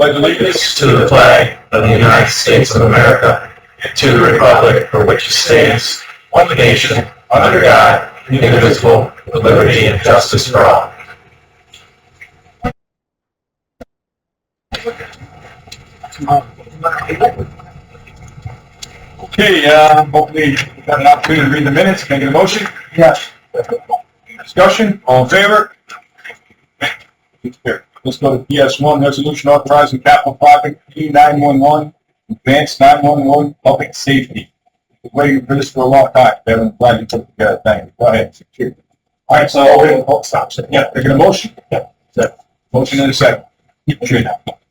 pledge allegiance to the flag of the United States of America and to the republic for which it stands, one nation, under God, indivisible, with liberty and justice for all. Okay, hopefully you've got an opportunity to read the minutes. Can I get a motion? Yes. Discussion, all in favor? Let's go to PS1, resolution authorizing capital project P911, advanced 911 public safety. We've been waiting for this for a long time. I'm glad you put it together. Thank you. Go ahead. All right, so taking a motion. Yeah. Motion in a second.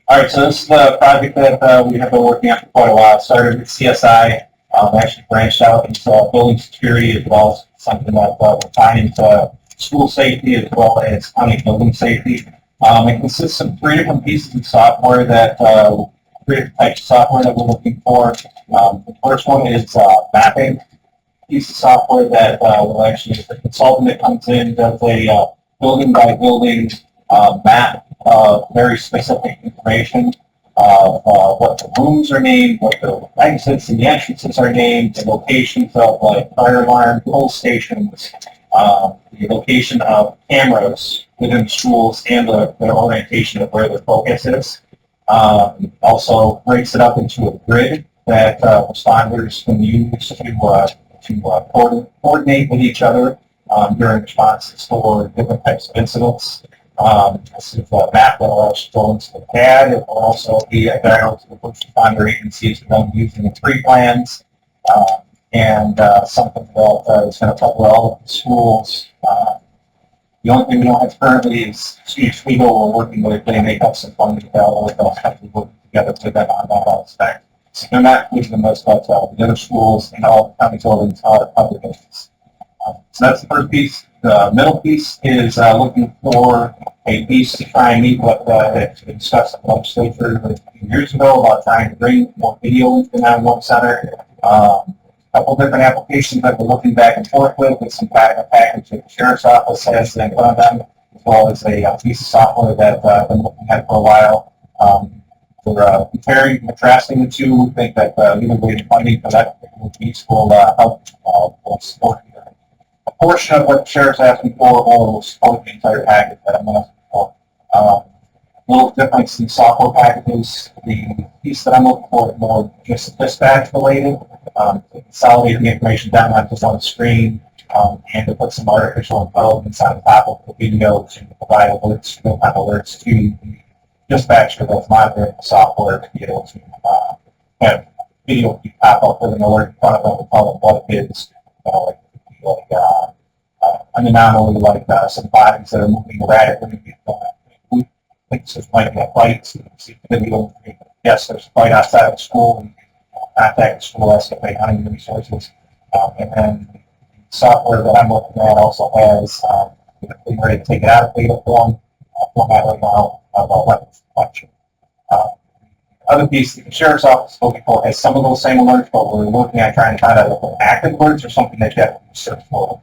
All right, so this is the project that we have been working on for quite a while. Started with CSI, actually branched out into building security as well as something that we're tying into school safety as well as county building safety. It consists of 3 different pieces of software that 3 different types of software that we're looking for. The first one is mapping. Piece of software that will actually, the consultant that comes in does a building by building map of very specific information of what the rooms are named, what the exits and the entrances are named, the locations of like fire alarm, pull stations, the location of cameras within schools and their orientation of where their focus is. Also breaks it up into a grid that responders can use to coordinate with each other during responses for different types of incidents. This is a map that will actually go into the pad. It will also be available to the first responder agencies for them using the tree plans, and something that is going to cover all of the schools. The only thing we don't have currently is Oswego. We're working with, they may have some funding available with us, have to work together with them on that aspect. So they're not using those, but the other schools and all the county buildings are other business. So that's the first piece. The middle piece is looking for a piece to try and meet what we discussed in the legislature a few years ago about trying to bring more video into the 911 center. A couple different applications that we're looking back and forth with some package that the sheriff's office has in front of them, as well as a piece of software that I've been looking at for a while. We're comparing and contrasting the two. We think that either way the funding for that particular piece will help support a portion of what the sheriff's asking for, or will support the entire package that I'm asking for. A little difference in software packages. The piece that I'm looking for is more just dispatch related, to consolidate the information down on just on the screen, and to put some artificial intelligence on top of the video to provide alerts, real-time alerts to the dispatcher that's monitoring the software to be able to have video pop up with an alert in front of them and tell them what it is. An anomaly like some bodies that are moving erratically. We think this might be a fight. So you can see the video. Yes, there's a fight outside of the school. And contact the school, estimate hunting resources. And then the software that I'm looking at also has, we're ready to take it out of beta form, format right now, about weapons function. Other piece that the sheriff's office is looking for has some of those same alerts, but we're looking at trying to find out if they're active alerts or something that you have to search for.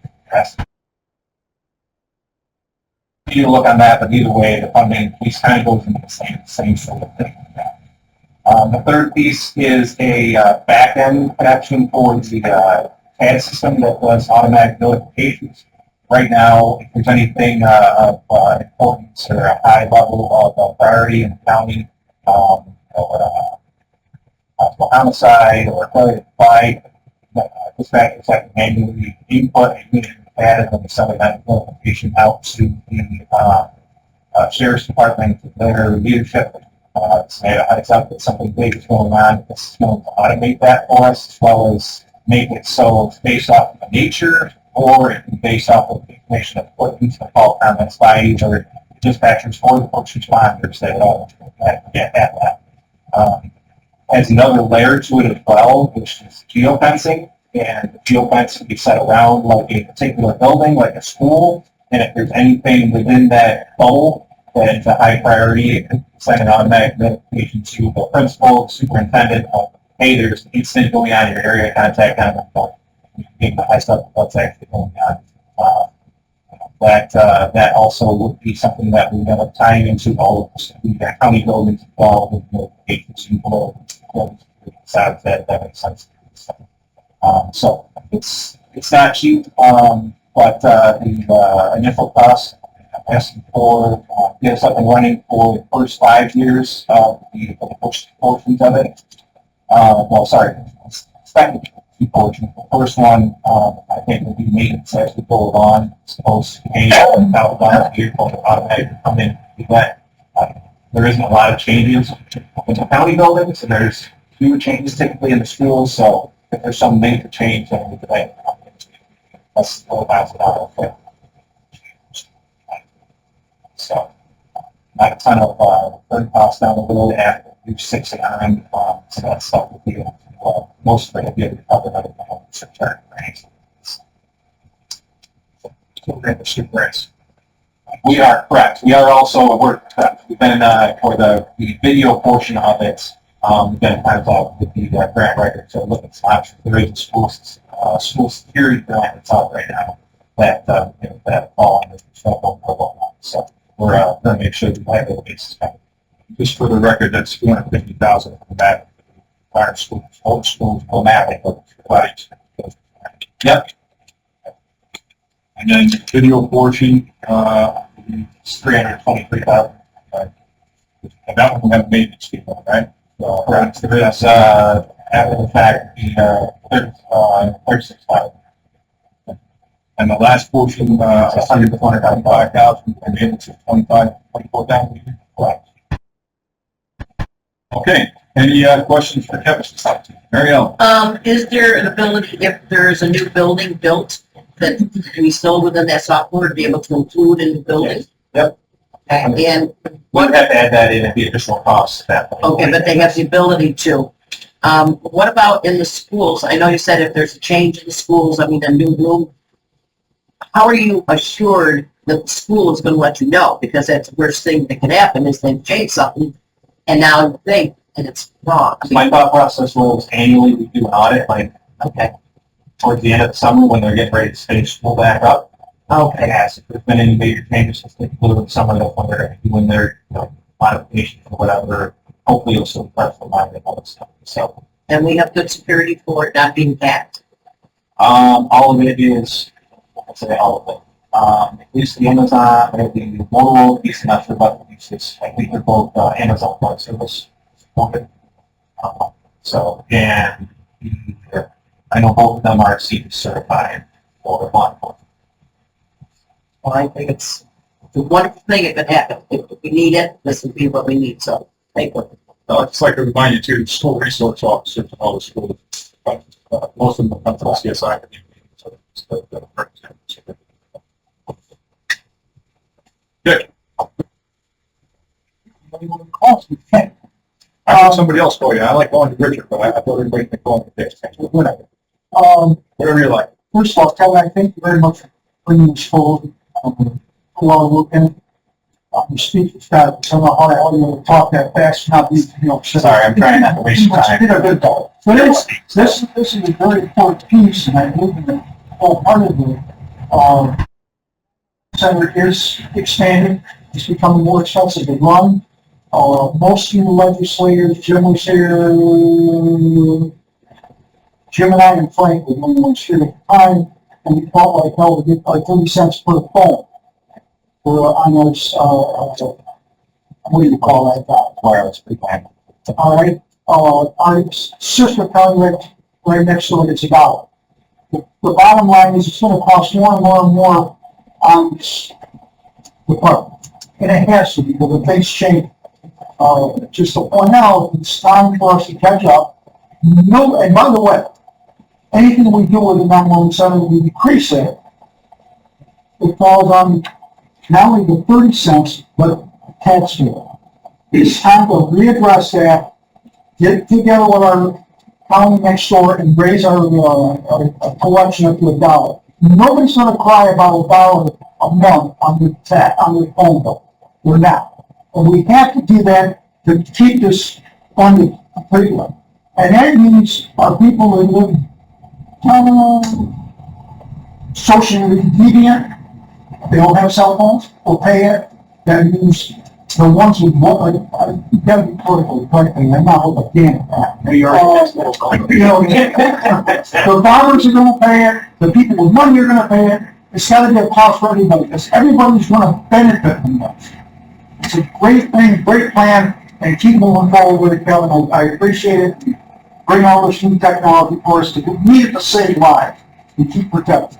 You need to look on that, but either way, the funding piece kind of goes into the same sort of thing. The third piece is a back-end connection for the CAD system that does automatic notifications. Right now, if there's anything of importance or a high level of priority in the county, or homicide or failure to fight, dispatchers have to manually input and add and send that notification out to the sheriff's department, to their leadership. Say it's out that something big is going on. This is going to automate that for us, as well as make it so it's based off of the nature, or it can be based off of the information that's put into the call comments by either dispatchers or the first responders that get that. Has another layer to it as well, which is geofencing, and the geofence can be set around like a particular building, like a school, and if there's anything within that bubble that is a high priority, it can send an automatic notification to the principal, the superintendent, of, hey, there's an incident going on in your area, contact them, and you can get the high stuff of what's actually going on. that also would be something that we end up tying into all of the county buildings involved with the agency below. That makes sense. So it's not cheap, but the initial cost I'm asking for get us up and running for the first 5 years of the first portions of it. Second two portions. The first one, I think, will be maintenance as we go along. It's supposed to be $8,000 a year for the automatic come in and do that. There isn't a lot of changes in the county buildings, and there's fewer changes typically in the schools. So if there's some major change, then we could that's $4,000. So not a ton of burden costs down the road after you 6 and 9. So that stuff will be most of it will be able to cover other return grants. We are correct. We are also we've been for the video portion of it. We've been kind of with the grant writer to look at some options. There is a school security grant that's out right now that fall under the so we're going to make sure the liability is covered. Just for the record, that's $250,000 from that. Our schools, all schools, automatic, but Yep. and then the video portion, It's $323,000. and that one will have maintenance fee, right? Correct. There is, after the fact, the $36,000. And the last portion, $125,000, and maintenance is $24,000. Correct. Okay, any questions for Kevin? Mary Ellen? Is there an ability, if there's a new building built, that can be sold within that software to be able to include in the building? Yep. And We'd have to add that in at the additional cost at that point. okay, but they have the ability to. What about in the schools? I know you said if there's a change in the schools, I mean, a new room, how are you assured that the school is going to let you know? Because that's the worst thing that could happen is they change something and now you think, and it's wrong. My thought process was annually we do an audit, like Okay, towards the end of the summer when they're getting ready to finish school back up. okay, Yes, if there's been any major changes since they flew in the summer, that's when they're doing their modifications or whatever. Hopefully it'll still press the line and all that stuff. So, and we have good security for it not being hacked. all of it is, I'd say all of it. At least the Amazon, or the Motorola piece, I'm not sure about the pieces. I think they're both Amazon Web Service supported. So, and I know both of them are CE certified for law enforcement. Well, I think it's a wonderful thing if it happens. If we need it, this would be what we need, so thank you. It's like a reminder to the school resource officers and all the schools. Most of them come from CSI. Dick? I have somebody else call you. I like going to Richard, but I thought everybody could call me Dick. Whatever. Whatever you like. First of all, Kevin, I thank you very much for bringing this forward. Who are looking. Your speech is got some of how you're going to talk that fast, not be, Sorry, I'm trying not to waste your time. You did a good job. But this is a very important piece, and I believe in it wholeheartedly. Center is expanding. It's becoming more expensive to run. Most of the legislators, Jim was here, Jim and I and Frank were the only ones here at the time, and we felt like, no, we get like 30 cents per phone. On those, what do you call that guy? Wireless pre-plan. All right, our sister county right next to it is $1. The bottom line is it's going to cost more and more and more on this department. And it has to be, because the things change. Just to point out, it's time for us to catch up. No, and by the way, anything we do with the 911 center, we decrease it. It falls on not only the 30 cents, but tax bill. It's time to readdress that, get together with our county next door and raise our collection up to $1. Nobody's going to cry about $1 a month on the phone bill. We're not. And we have to do that to keep this funded completely. And that means our people that live socially deviant, They don't have cell phones, will pay it, then use the ones with what, you gotta be politically correct, I'm not with a damn at that. You know, the farmers are gonna pay it, the people with money are gonna pay it, it's gotta be a cost for everybody, because everybody's gonna benefit from this. It's a great thing, great plan, and keep moving forward with it, Kevin, I appreciate it. Bring all this new technology for us, we need it to save lives, and keep protecting.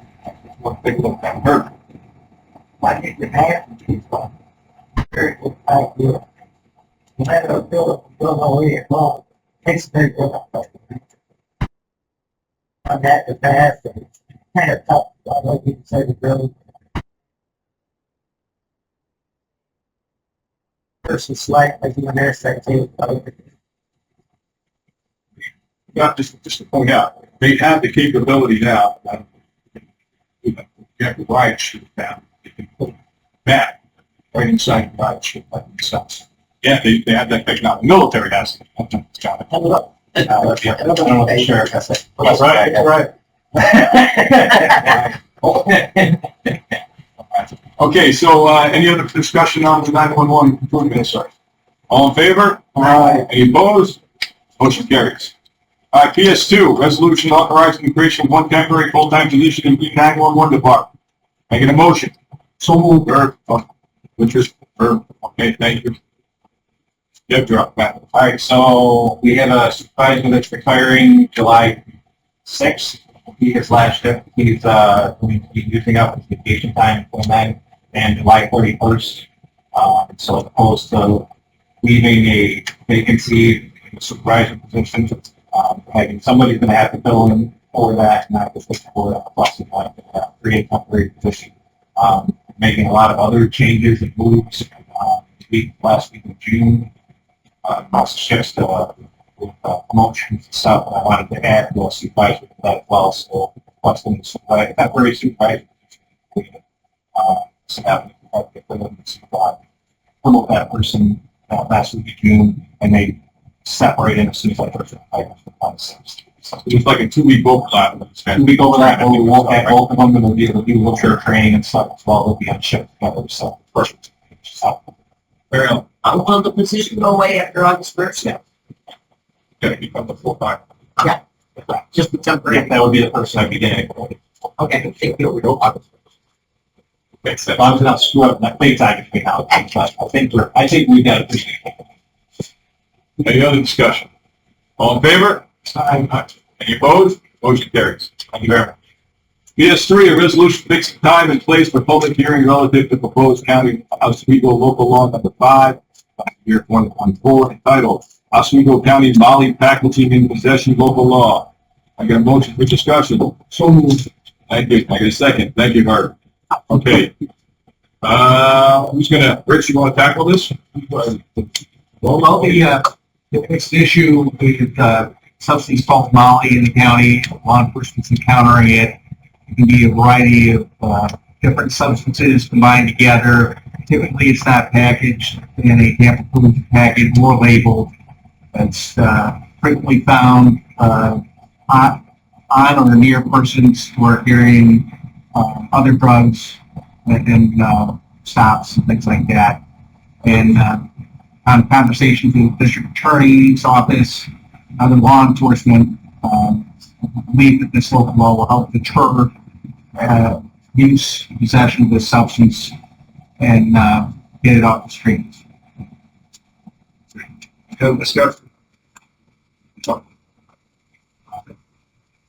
One thing look at her. I think the half of these very good idea. You have to build no way at all. It's very good. On that, the past, it's kind of tough, like you say, the building. Versus like an intersect too. Yeah, just to point out, they have the capability now. You have the riot shield down. They can put it back right inside the riot shield by themselves. Yeah, they have that technology. The military has it. I don't know if the sheriff has it. That's right, that's right. Okay, so, any other discussion on the 911 improvement, sir? All in favor? Aye. Any opposed? Motion carries. All right, PS2, resolution authorizing the creation of one temporary full-time position in the 911 department. Making a motion. So moved. Richard, okay, thank you. Yep, drop back. All right, so we have a supervisor that's retiring July 6th. He his last shift. He's going to be using up his vacation time for then and July 31st. So as opposed to leaving a vacancy in the supervisor position, having somebody's going to have to fill in for that, not just look for a plus of like create a temporary position. Making a lot of other changes and moves. Last week of June. Lots of shifts with promotions and stuff. I wanted to add to supervisor to that as well. So, what's the temporary supervisor? So that we can get them to promote that person last week of June, and they separate in as soon as that person So it's like a 2-week overlap. 2-week overlap, and we won't have both of them, and we'll be able to do a little bit of training and stuff as well. They'll be on shift together. So, perfect. Fair enough. Will the position go away after August 1st? Yeah. Gonna become the full-time. Yeah. Just the temporary? That would be the person I'd be getting. Okay, thank you. Makes sense. As long as we're not screwing up that big time between now and then, but I think we've got it. Any other discussion? All in favor? Aye. Any opposed? Motion carries. Thank you very much. PS3, a resolution fixing time and place for public hearing relative to proposed county Oswego local law number 5, year 2014, entitled Oswego County Molly Packaging in Possession Local Law. I get a motion for discussion. So moved. Thank you. I get a second. Thank you, Bart. Okay. Who's gonna, Rich, you want to tackle this? Well, the next issue with substance called Molly in the county, law enforcement's encountering it. It can be a variety of different substances combined together. Typically, it's not packaged in a tamper-proof package or labeled. It's frequently found on or near persons who are carrying other drugs and stops and things like that. And on conversations with the district attorney's office, other law enforcement, believe that this local law will help deter use, possession of this substance, and get it off the streets. Have discussion.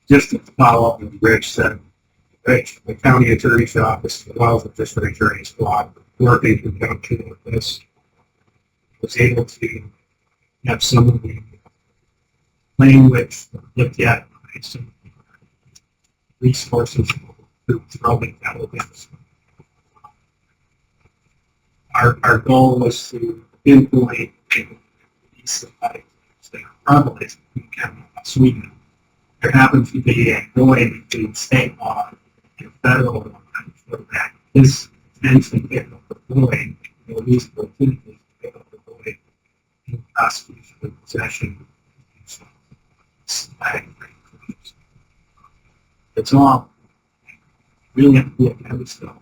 Just to follow up with Rich said, Rich, the county attorney's office, as well as the district attorney's squad, working in conjunction with this, was able to have some of the language looked at by some resources through intelligence. Our goal was to pinpoint these that are prevalent in Sweden. There happens to be a void between state law and federal law for that. This tends to pick up the void, or at least opportunities to pick up the void in prosecution and possession. It's all really have to be a kind of stuff.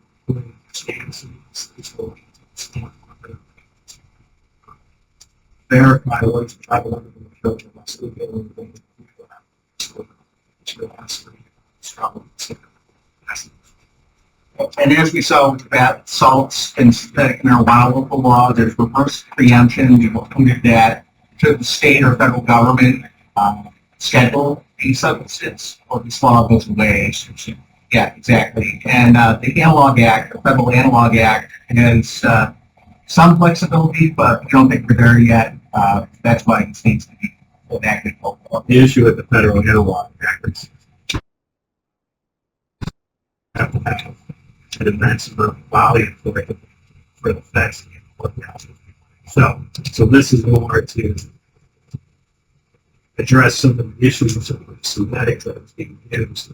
verify what's travel under the filter. Must be able to And as we saw with bath salts and synthetic marijuana local law, there's reverse preemption. We've included that to the state or federal government schedule a substance, or this law goes away. Yeah, exactly. And the Analog Act, the Federal Analog Act, has some flexibility, but we don't think we're there yet. That's why it needs to be enacted. The issue with the federal analog act is have to have an immense amount of volume for the facts. So this is more to address some of the issues of synthetic drugs being used.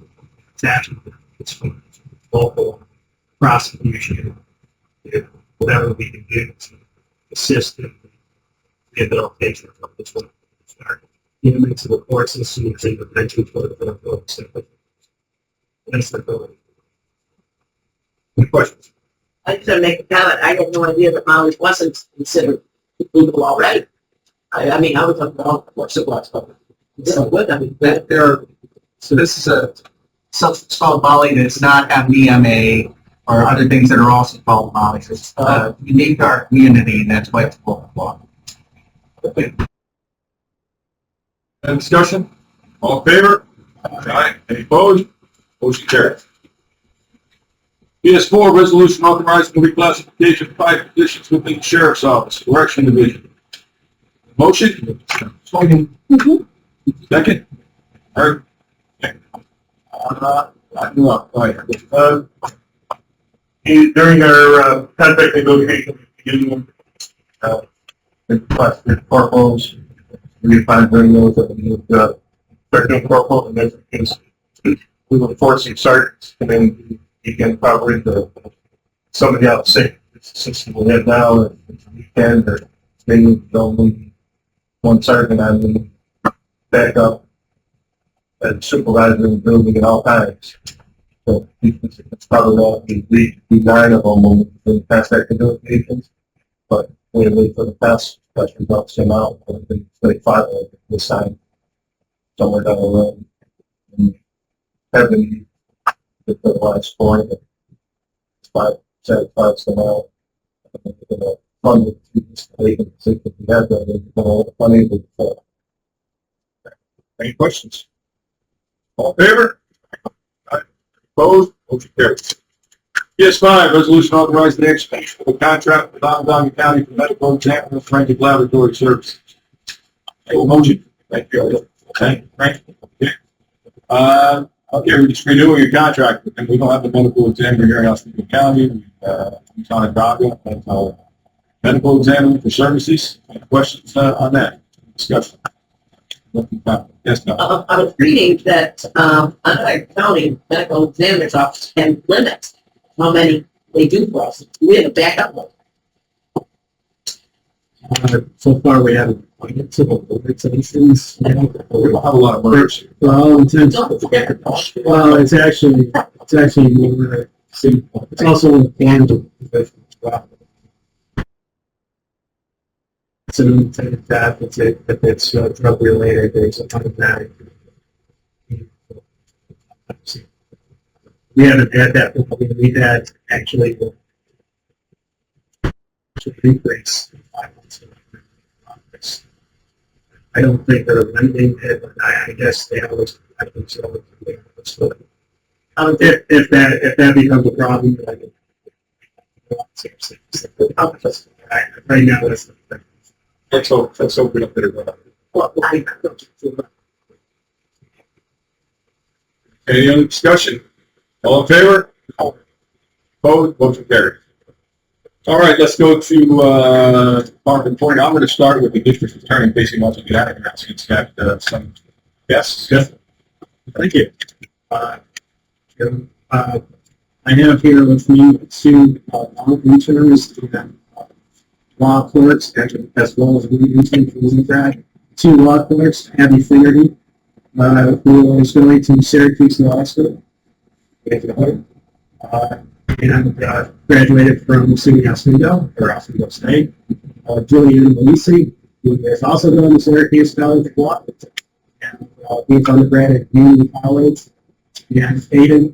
Attachment it's from local prosecution, whatever we can do to assist in the rehabilitation of this one. Even into the court system, it's intervention for the federal system. That's the ability. Any questions? I just want to make a comment. I had no idea that Molly wasn't considered legal already. I mean, I was like, oh, of course it was, but it's so good. I mean, So this is a substance called Molly that's not MDMA or other things that are also called Molly. It's unique to our community, and that's why it's called law. Any discussion? All in favor? Aye. Any opposed? Motion carries. PS4, resolution authorizing the reclassification of 5 positions within the Sheriff's Office, Correction Division. Motion? Second? Second? Heard? During our contract negotiation, we requested corporals, we find during those that we moved start doing corporal, and that's because we were forcing sergeants to then begin covering somebody else sick. It's the system we have now, it's a weekend, or maybe only one sergeant on the backup and supervisor in the building at all times. So it's probably not the 9 of them when we pass that negotiations, but we wait for the past test results came out, and then 5 of them this time somewhere down the road. And having the last 4, but 5 somehow. Funded to this agency that we have that unable to. Any questions? All in favor? Aye. Opposed? Motion carries. PS5, resolution authorizing the execution of a contract with Onondaga County for medical exam and forensic laboratory services. Motion. Thank you. Okay, Frank. Okay. Okay, we're just renewing a contract, and we don't have the medical examiner here in Oswego County. He's on a docket, and medical examiner for services. Any questions on that? Discussion. Yes, no. I was reading that Onondaga County Medical Examiner's Office can limit how many they do for us. We have a backup one. So far, we haven't appointed civil limitations. We don't have a lot of murders. Well, it's actually more simple. It's also a tangible position as well. It's an unintended death. If it's drug related, there's an automatic. We haven't had that before. We had actually increase. I don't think they're amending it, but I guess they always, I think so. If that becomes a problem, I can. Right now, that's the thing. Let's open up there. Any other discussion? All in favor? Opposed? Motion carries. All right, let's go to Department 40. I'm going to start with the district attorney in case he wants to get out of here. He's got some guests. Yes. Thank you. I have here with me two interns in law clerks, as well as one intern for Legislature. 2 law clerks, Abby Finnerty, who is going to Syracuse Law School. and graduated from SUNY Oswego, or Oswego State. Julian Malisi, who is also going to Syracuse College of Law, and he's undergrad at Union College. And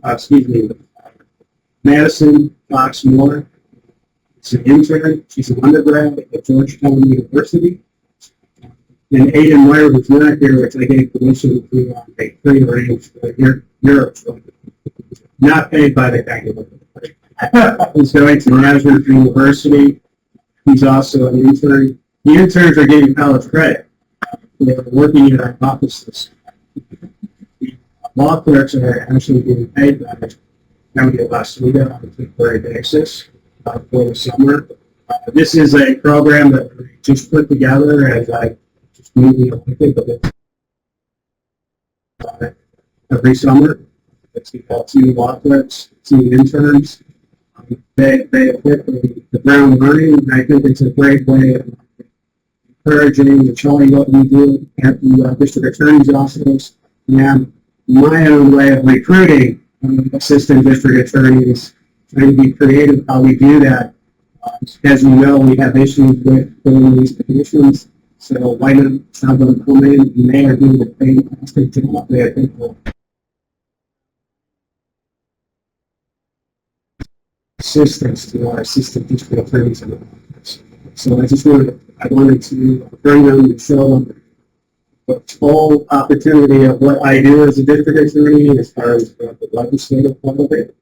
Madison Fox Moore. She's an intern. She's an undergrad at Georgetown University. And Aiden Meyer was not here, which I gave permission to make free range for Europe. Not paid by the government. He's going to Management University. He's also an intern. The interns are getting college credit. They're working in our offices. Law clerks are actually being paid by the County of Oswego on a temporary basis for the summer. This is a program that we just put together as I just maybe every summer. It's got 2 law clerks, 2 interns. They hit the ground running, and I think it's a great way of encouraging and showing what we do at the district attorney's office, and my own way of recruiting assistant district attorneys, trying to be creative how we do that. As you know, we have issues with filling these positions, so why not have them come in and they are doing a fantastic job. They, I think, will assistance to our assistant district attorneys in the office. So I wanted to bring them and show them the full opportunity of what I do as a district attorney as far as the legislative part of it.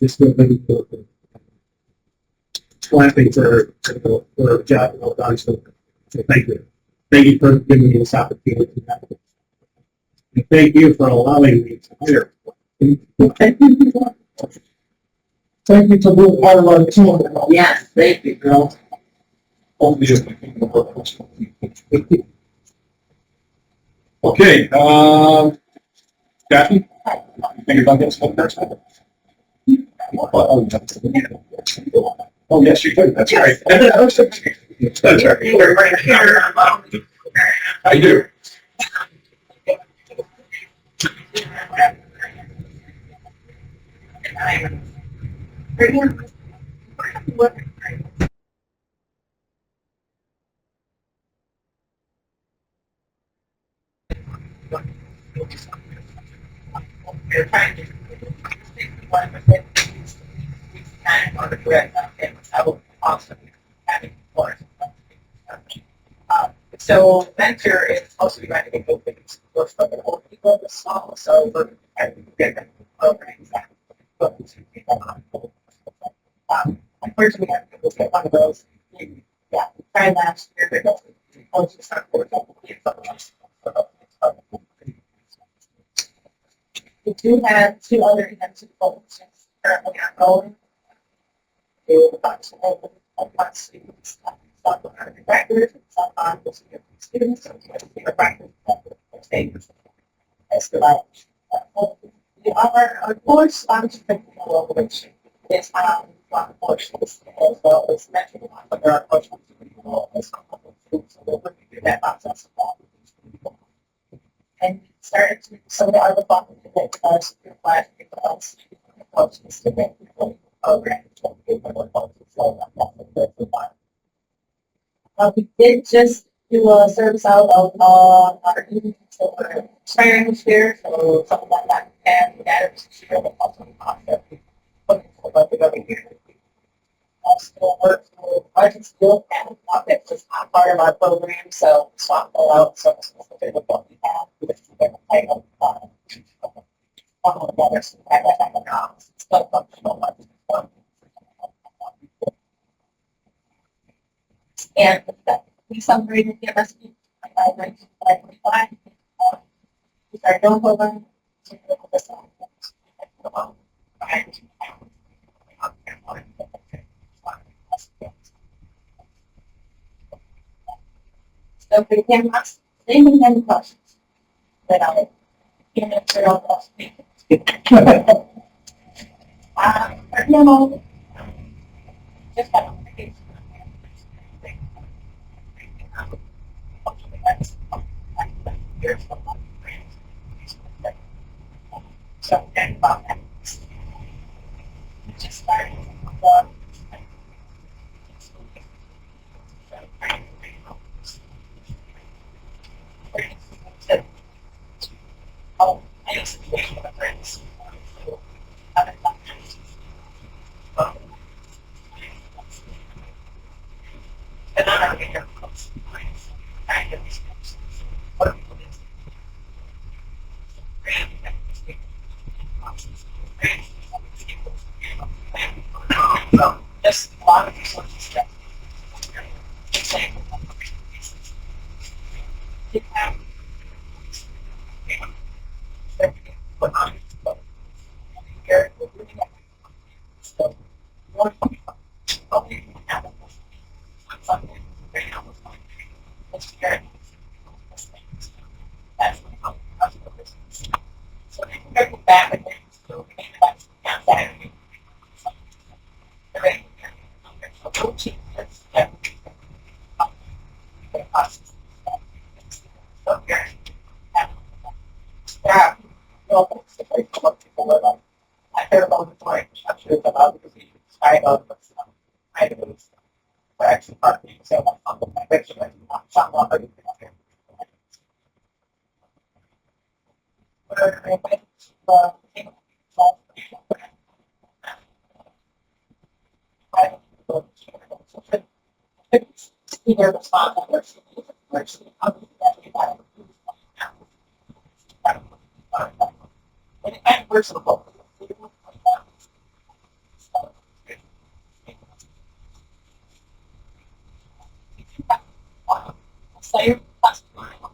Just give them the clapping for a job well done. So thank you. Thank you for giving me this opportunity. And thank you for allowing me to hire. Thank you to be part of our team. Yes, thank you, girl. Okay, Kathy? You think about this one first? Oh, yes, you do. That's right. That's right. You were right here. I do. So venture is supposed to be running a good things for the old people, the small, so we're having different programs that unfortunately, we have to get one of those. Yeah, tried last year, but I'll just start working. We do have 2 other events currently ongoing. They will approximately one students, some are directors, and some are students, so we are practicing as the like. Our course sponsorship which is one portion as well as mentioned, but there are portions so we're working through that process. And started to some of the other problems that us class because coaches to make the program we did just do a service out of our youth inspiring spirit, so something like that, and that is share the awesome concept looking for like the other year. Still work with budget still and that was not part of our program, so swap that out so it's what we have with the title together so that it's still functional. And we celebrated the MSP by 1945. We started doing program. So we can ask any questions that I can answer all questions. Just have a so, just There's a lot of resources that say, you have put on here, so one something very helpful. It's very that's so they can go back and so that yeah, well, it's a very common people that I hear about the time, I'm sure it's about because he tried out the stuff. I do this. But actually, part of me say, well, I'm going to make sure that I'm not going to either the spot or and personal. Say, that's fine.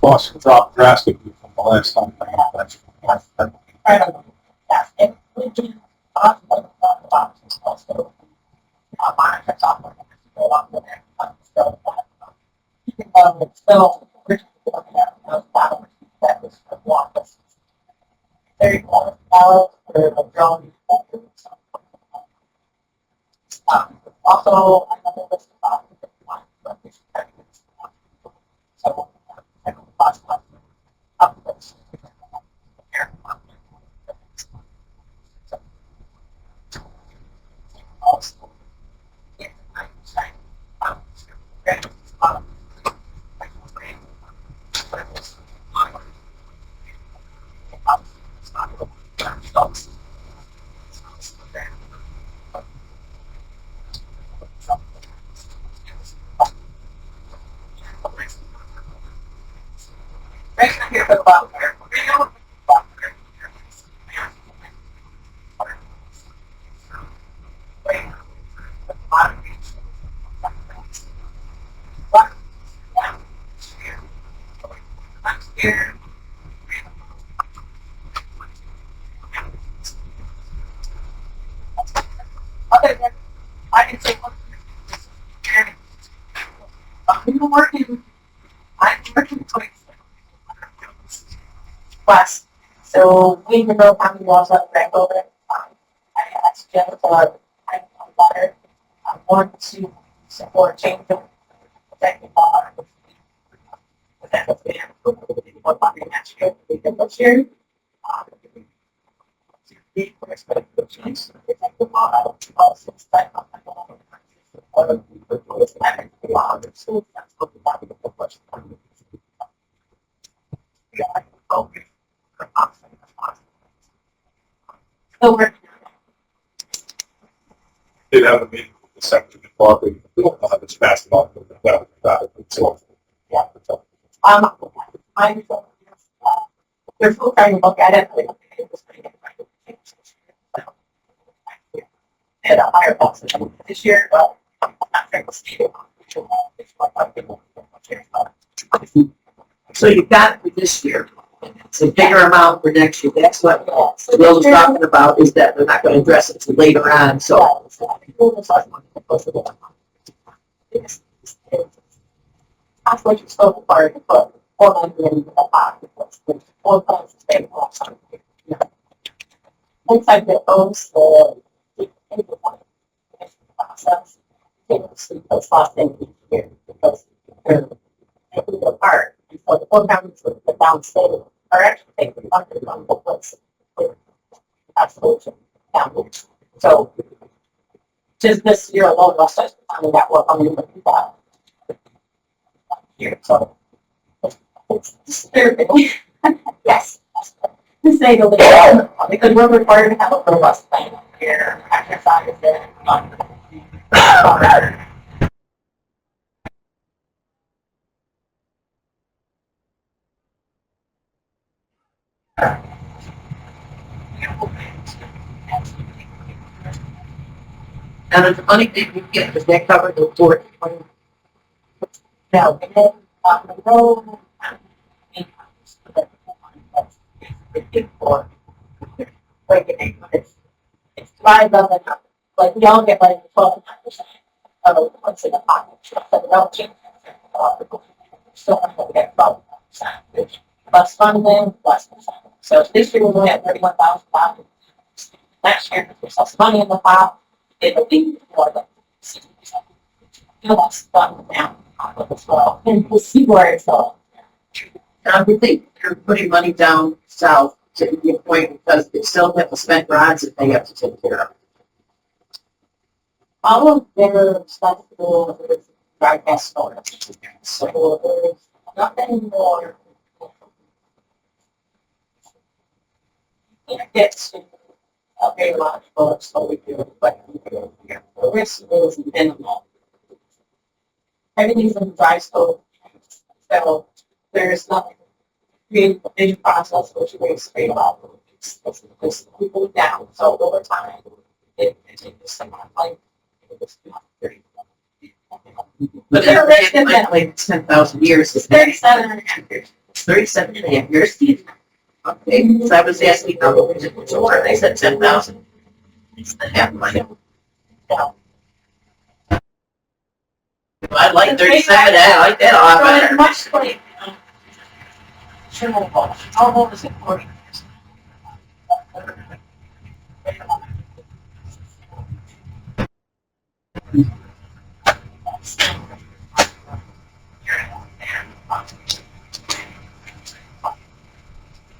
Costs dropped drastically from the last time. I don't know. That's it. We do also monitor software. Go along with it. So, so we're looking at those flowers that was for office. Very cool. Flowers for the drone. Also, another list of so, right here for the bottom here. Here. Okay, then I can take one. I'm working. I'm working twice. Plus, so we can know how many laws that rank over. I asked Jennifer, I water. I want to support change the executive law. That was the what body next year, we can go share. The first change executive law policies that schools, that's what we want to get the first one. Yeah, okay. So we're, Did have a meeting with the secretary of Barclay. We don't know how this basketball. So, yeah. I'm, they're still trying to look at it. But it was pretty good. And a higher cost this year, but I'm not trying to see it. So you got it for this year. It's a bigger amount for next year. That's what Will was talking about, is that they're not going to address it until later on, so. That's what you're so far to put 400 in the pot. 4,000 once I get those, process, those last things here because they're apart. So the 4,000 the downstate are actually taking under on the place. Absolutely. So just this year alone, I'll start finding out what I'm going to do that here. So it's disturbing. Yes. To say the least, because we're required to have a robust plan here, exercise and And the money that you get, does that cover the board? no, and then on the road, it's 5 of it, like we all get like 12% of what's in the pocket. So we don't change still have to get 12%, less funding, less percent. So this year we'll get $31,000. Next year, if there's less money in the pot, it'll be more than 60%. That's fun now as well, and we'll see where it's going. I would think they're putting money down south to the point because they still have to spend rods that they have to take care of. All of their stuff is broadcast storage. So there's nothing more. It gets a very large book, so we do, but the risk is minimal. Everything's in the dry stove, so there's nothing. Create a big process which we explain about. It's people down, so over time, it takes some like. But Their risk is minimal. like 10,000 years. It's 37.5 years. 37 and a half years. Okay, so I was asking how much it was over. They said 10,000. It's the half money. Yeah. I like 37. I like that a lot So better. it's much like, Chernobyl, how old is it, 40 years?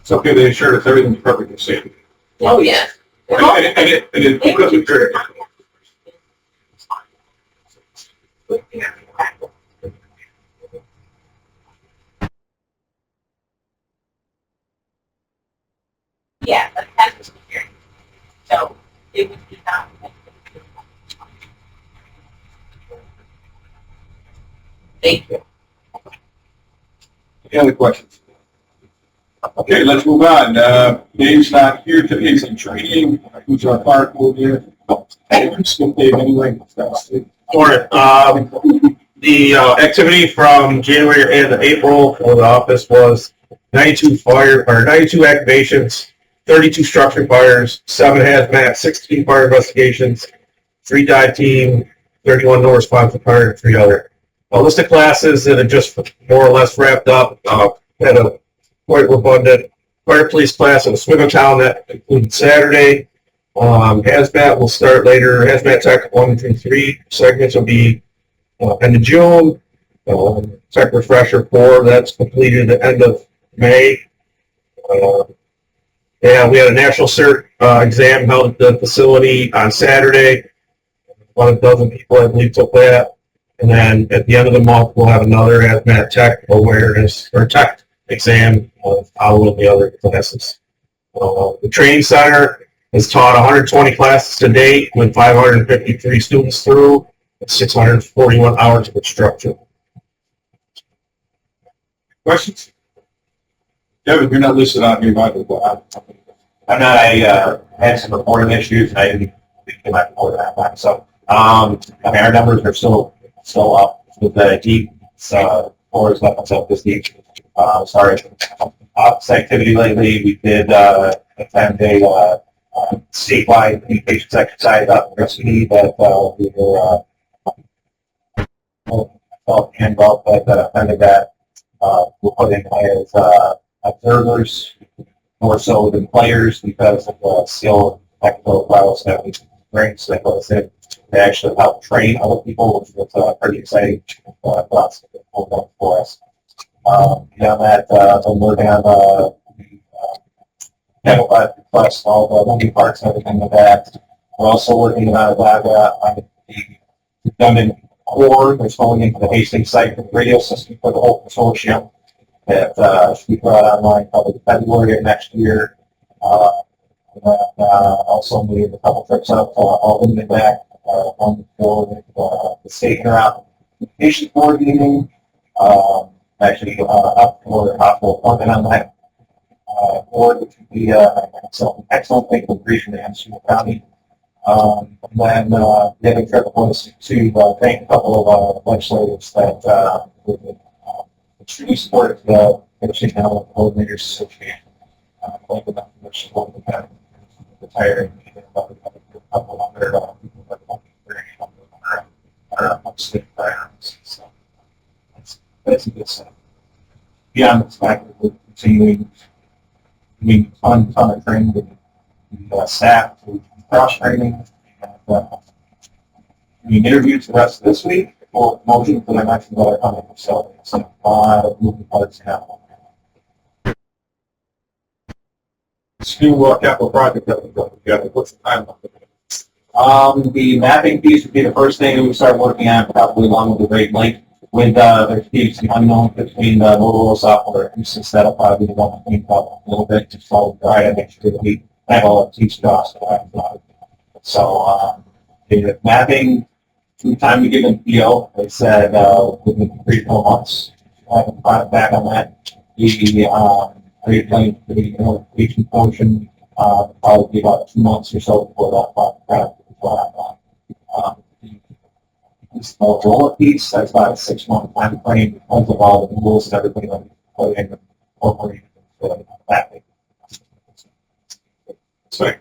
it's okay, they assured us everything's perfectly safe. Oh, yeah. And it because of period. Yeah, but that's scary. So it would be not. Thank you. Any other questions? Okay, let's move on. Dave's not here today, he's in training. Who's our fire coordinator? Skip Dave anyway. Or, the activity from January and April for the office was 92 activations, 32 structure fires, 7 hazmat, 16 fire investigations, 3 dive team, 31 no response fire, and 3 other. A list of classes that are just more or less wrapped up. Had a quite abundant fire police class in Oswego town that included Saturday. Hazmat will start later. Hazmat Tech 1 through 3 segments will be end of June. Tech Refresher 4, that's completed at the end of May. Yeah, we had a national cert exam held at the facility on Saturday. About a dozen people, I believe, took that. And then at the end of the month, we'll have another hazmat tech awareness or tech exam of how will the other classes. The training center has taught 120 classes to date with 553 students through, 641 hours of instruction. Questions? Kevin, you're not listed on here, Michael, but I'm not, I had some reporting issues, and I didn't get my report that time. So, I mean, our numbers are still up with the deep, or levels up this deep. Sorry, office activity lately. We did, attend a, statewide communications exercise out in Risky that, we were, handbook that attended that. We'll put in as, observers more so than players because of the skill and technical prowess that we bring. So they actually help train other people, which was pretty exciting for us. Beyond that, I'm working on chemical requests, all the moving parts and everything like that. We're also working on the redundant core that's going into the Hastings site for the radio system for the whole consortium that should be brought online probably February of next year. Also made a couple trips up Albany and back, one for the state around communication board meeting. Actually up for hospital appointment on that board, which would be some excellent thing for Grecian and Sewell County. And then the other trip was to thank a couple of legislators that truly support the Finishing Health Coordinators Association. Like the which will be retiring a couple other people that won't be very are upstate firearms. So that's a good stuff. Beyond the fact that we're continuing doing a ton of training with the staff to cross training. We interviewed the rest of this week for motion for the next another coming. So it's a lot of moving parts now. school capital project that we got together, what's the timeline? The mapping piece would be the first thing that we start working on, probably along with the Great Lake. With there's being some unknown between the Motorola software and since that'll probably be the one to clean up a little bit to follow the right and make sure that we have all the teach costs. So the mapping, from the time we give them PO, they said within 3 to 4 months. I haven't brought back on that. The Great Lake, the notification portion, probably be about 2 months or so before that this Motorola piece, that's about a 6-month time frame because of all the rules and everything that we put in incorporated into that. Sorry.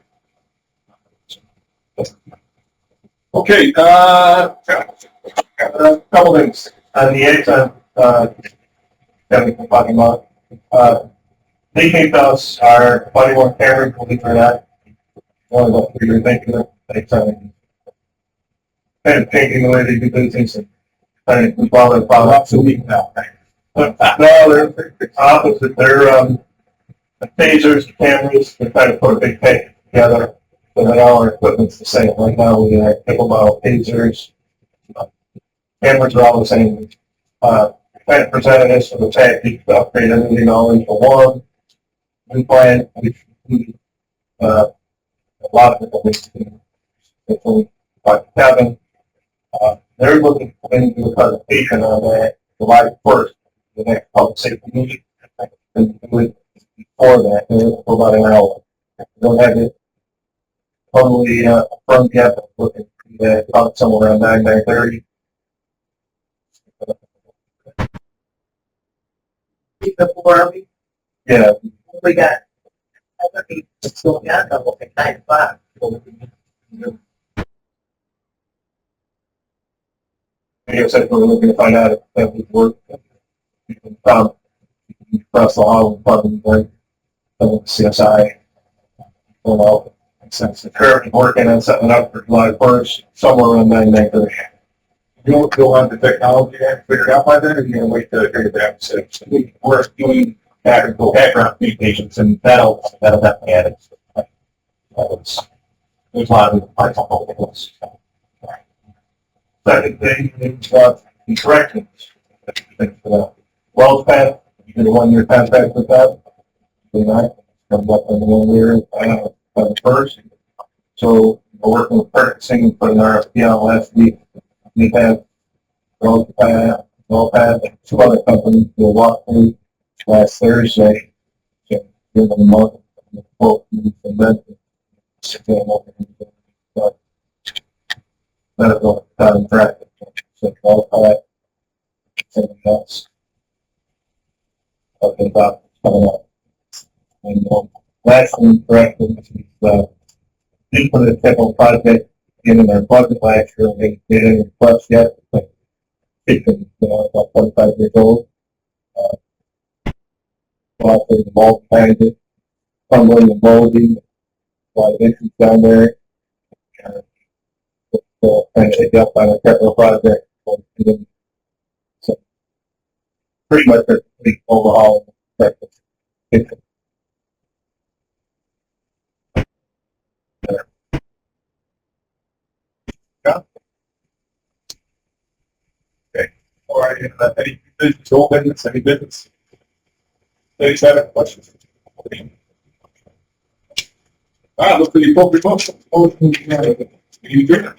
Okay, A couple things. On the anytime, that we've been talking about, they came to us, our buddy one Cameron, believe it or not, only about 3 years into it, kind of changing the way they do business and kind of follow the follow-up. So we now. No, they're opposite. They're the tasers, the cameras. They're trying to put a big package together so that all our equipment's the same. Right now we have pickleball tasers. Cameras are all the same. Kind of presented us with a tactic to upgrade everything all into one. We plan, a lot of different things. But Kevin, they're looking to do a presentation on that July 1st, the next public safety meeting. And do it before that, for about an hour. We don't have it totally confirmed yet, but looking to do that about somewhere around 9:30. Before Yeah. we got, I think we still got double at 9 o'clock. I guess we're looking to find out if that would work. You can cross the hall and probably like CSI. Well, since they're currently working on setting up for July 1st, somewhere around 9:30. you won't go on the technology and figure it out by then, or you're gonna wait to hear that? So We're doing background communications, and that'll definitely add it. There's a lot of parts on both of those. Second thing, corrections. Thanks for that. Well, Pat, you did a 1-year contract with that. Tonight, comes up in the 1 year, first. So we're working with purchasing, putting our RFP out last week. We have well, and 2 other companies will walk through last Thursday. So give them a month. Quote and then but medical contract. So all something else. Okay, about coming up. And lastly, correctly, input of the technical project in our budget last year, they did any requests yet, but it's about 25 years old. Also, the bulk package, tumbling and molding, a lot of issues down there. Trying to take up on a technical project. So, pretty much a complete overhaul. All right, any business, old business, any business? Ladies have questions? Look for the appropriate motion. You adjourn.